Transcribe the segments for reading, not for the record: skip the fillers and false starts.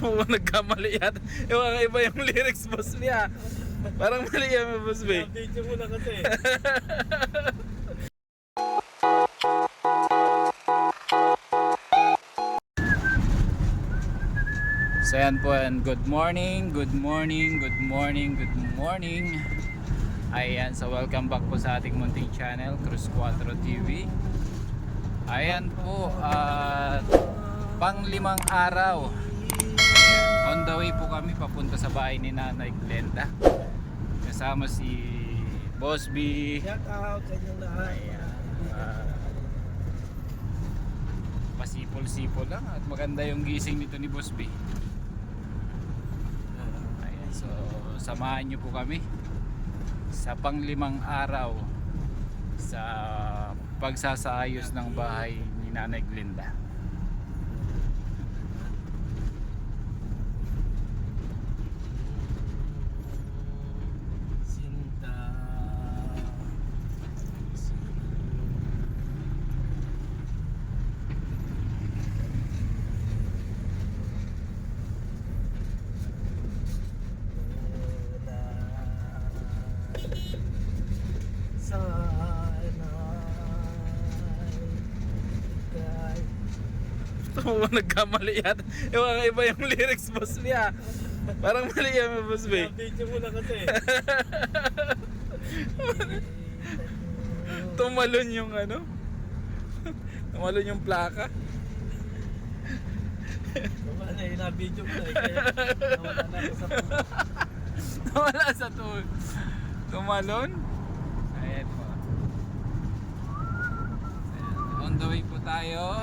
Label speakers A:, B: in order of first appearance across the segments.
A: Oo, nagkamali yata. Iba yung lyrics, boss niya. Parang mali yan, boss B.
B: Video mo na kasi.
A: So yan po, and good morning, good morning, good morning, good morning. Ayan, so welcome back po sa ating munting channel, Cruz 4 TV. Ayan po, pang 5 araw. Ayan, on the way po kami papunta sa bahay ni Nanay Glenda. Kasama si Boss B.
B: Shout out sa inyong lahat.
A: Pasipol-sipol lang at maganda yung gising nito ni Boss B. Ayan, so samahan nyo po kami sa pang 5 araw sa pagsasaayos ng bahay ni Nanay Glenda.
B: Sinta.
A: Oo, nagkamali yata. Iba yung lyrics, boss niya. Parang mali yan, boss B.
B: Video mo na kasi.
A: Tumalon yung ano? Tumalon yung plaka.
B: Wala na yun, video mo na eh. Kaya nawala na ako sa puno.
A: Nawala sa tool. Tumalon. Ayan po. Ayan, on the way po tayo.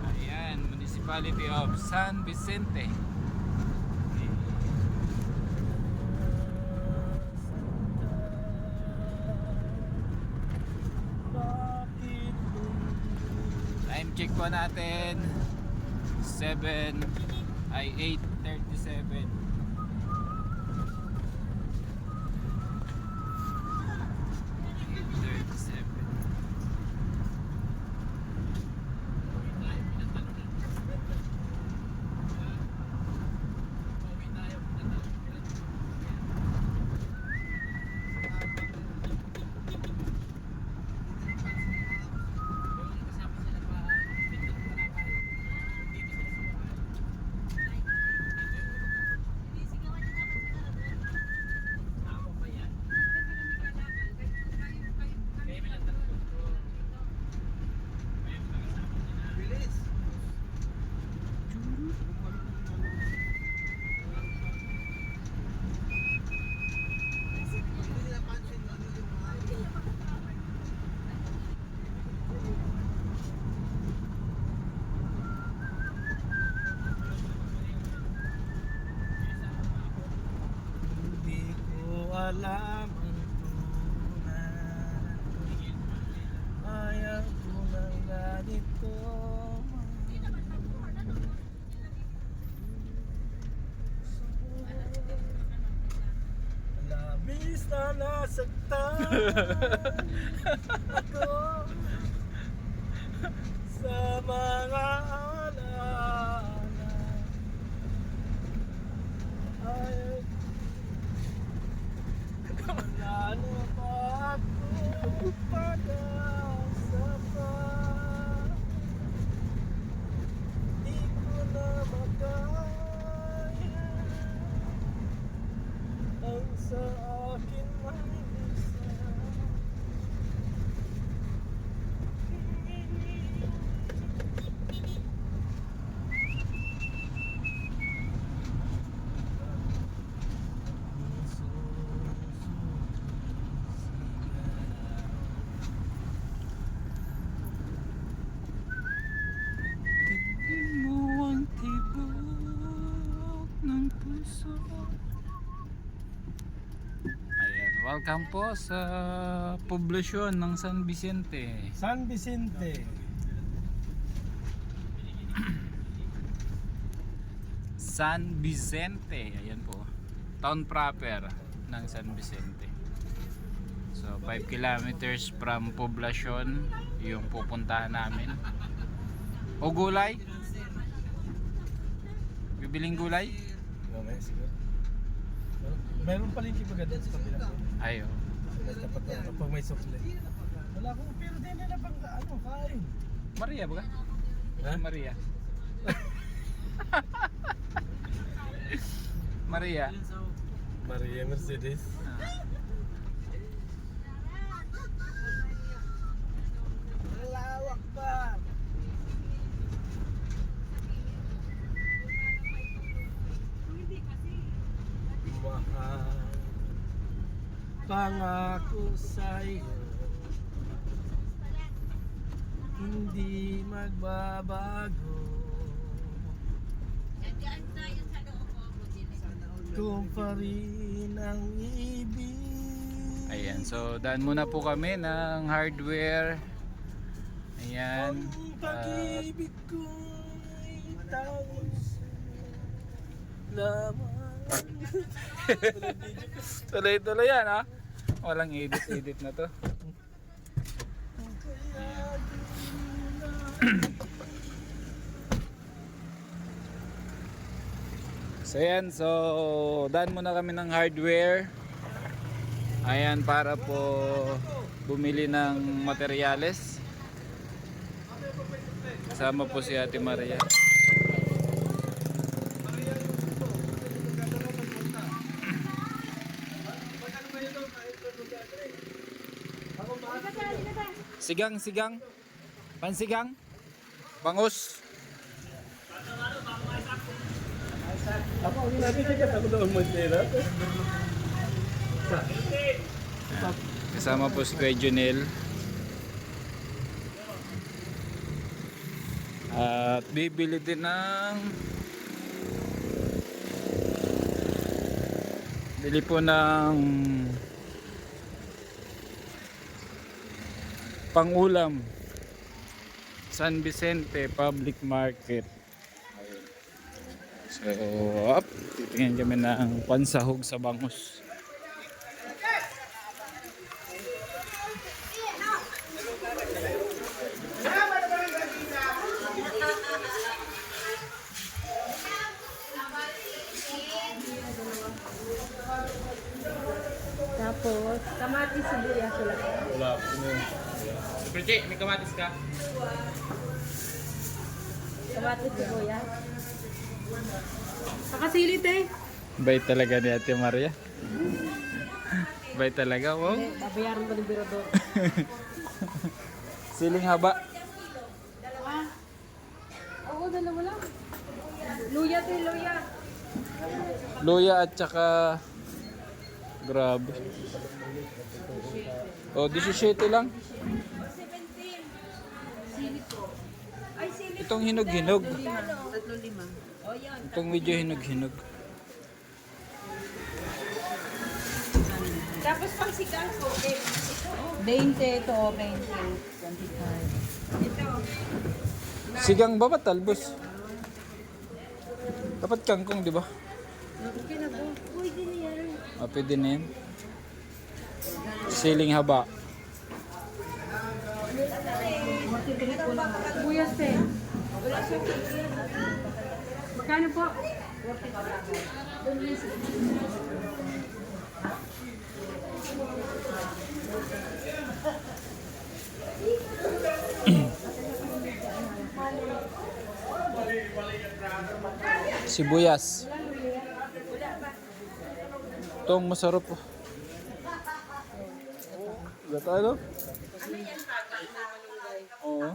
A: Ayan, Municipality of San Vicente. Time check po natin 8:37. 8:37.
B: Hindi ko alam ang tunay. Ayaw ko ng ganito. Labis na nasaktan ako sa mga alaala. Ayaw lalo pa ako pag-asa pa. Di ko na makaya ang sa akin may isa.
A: Tingin mo ang tibok ng puso. Ayan, welcome po sa poblasyon ng San Vicente.
B: San Vicente.
A: San Vicente, ayan po. Town proper ng San Vicente. So 5 kilometers from poblasyon yung pupuntahan namin. O gulay? Bibiling gulay?
B: Mamaya siguro. Meron pa rin kibaga doon sa kabila.
A: Ayo.
B: Dapat na pag may sukli. Wala akong pero din nila pang kain.
A: Maria ba ka?
B: Ha?
A: Maria. Maria.
B: Maria Mercedes. Lawak pa. Mahal pangako sa'yo hindi magbabago kung pa rin ang ibig.
A: Ayan, so daan muna po kami ng hardware. Ayan.
B: Ang pag-ibig ko'y tangos lamang.
A: Tuloy-tuloy yan ha. Walang edit na to. So yan, so daan muna kami ng hardware. Ayan, para po bumili ng materyales. Kasama po si Ate Maria. Sigang. Pansigang. Bangus.
B: Ako, ang nabibigyan ako doon mo sila.
A: Kasama po si Kuya Junel. At bibili din ng bili po ng pangulam San Vicente Public Market. So, titingin kami ng pansahog sa bangus.
C: Tapos, kamatis sibuyas wala.
B: Wala po na.
A: Super J, may kamatis ka?
C: Kamatis sibuyas. Pakasilit eh.
A: Bait talaga ni Ate Maria. Bait talaga, wow.
C: Babayaran ko ng biro doon.
A: Siling haba.
C: Ah. Oo, dalawa lang. Luya to, luya.
A: Luya at saka grabe. Oh, 17 lang.
C: 17. Silip ko. Ay, silip.
A: Itong hinog-hinog.
C: 3.5. O yan.
A: Itong medyo hinog-hinog.
C: Tapos pang sigang ko, 20 ito, 20. 25. Ito.
A: Sigang ba ba talbos? Dapat kangkong, di ba?
C: Okay na po. Pwede na yan.
A: Pwede na yan. Siling haba.
C: Buyas eh. Wala siya. Magkano po?
A: Sibuyas. Itong masarap po. Gata ano? Oo.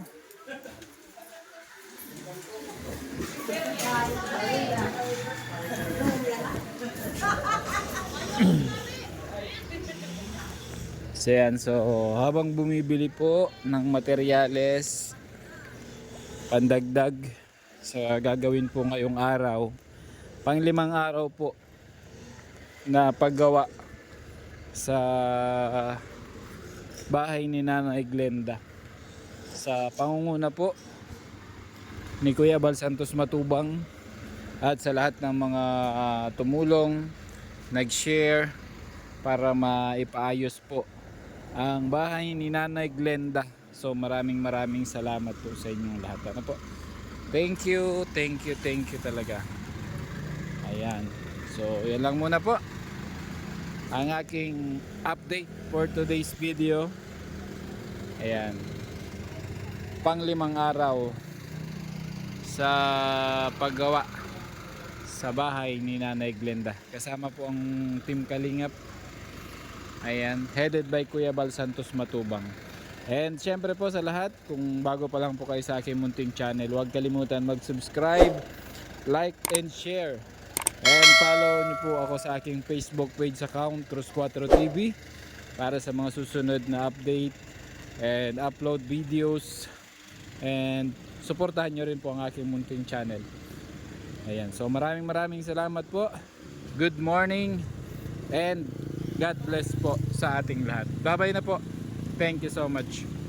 A: So yan, so habang bumibili po ng materyales pandagdag sa gagawin po ngayong araw, pang-5 araw po na paggawa sa bahay ni Nanay Glenda sa pangunguna po ni Kuya Bal Santos Matubang at sa lahat ng mga tumulong, nag-share para maipaayos po ang bahay ni Nanay Glenda. So maraming salamat po sa inyong lahat. Ano po? Thank you talaga. Ayan. So, yan lang muna po ang aking update for today's video. Ayan. Pang-5 araw sa paggawa sa bahay ni Nanay Glenda. Kasama po ang Team Kalingap. Ayan, headed by Kuya Bal Santos Matubang. And syempre po sa lahat, kung bago pa lang po kayo sa aking munting channel, huwag kalimutan mag-subscribe, like and share. And follow niyo po ako sa aking Facebook page account, Cruz 4 TV, para sa mga susunod na update and upload videos. And suportahan nyo rin po ang aking munting channel. Ayan, so maraming salamat po. Good morning and God bless po sa ating lahat. Bye bye na po. Thank you so much.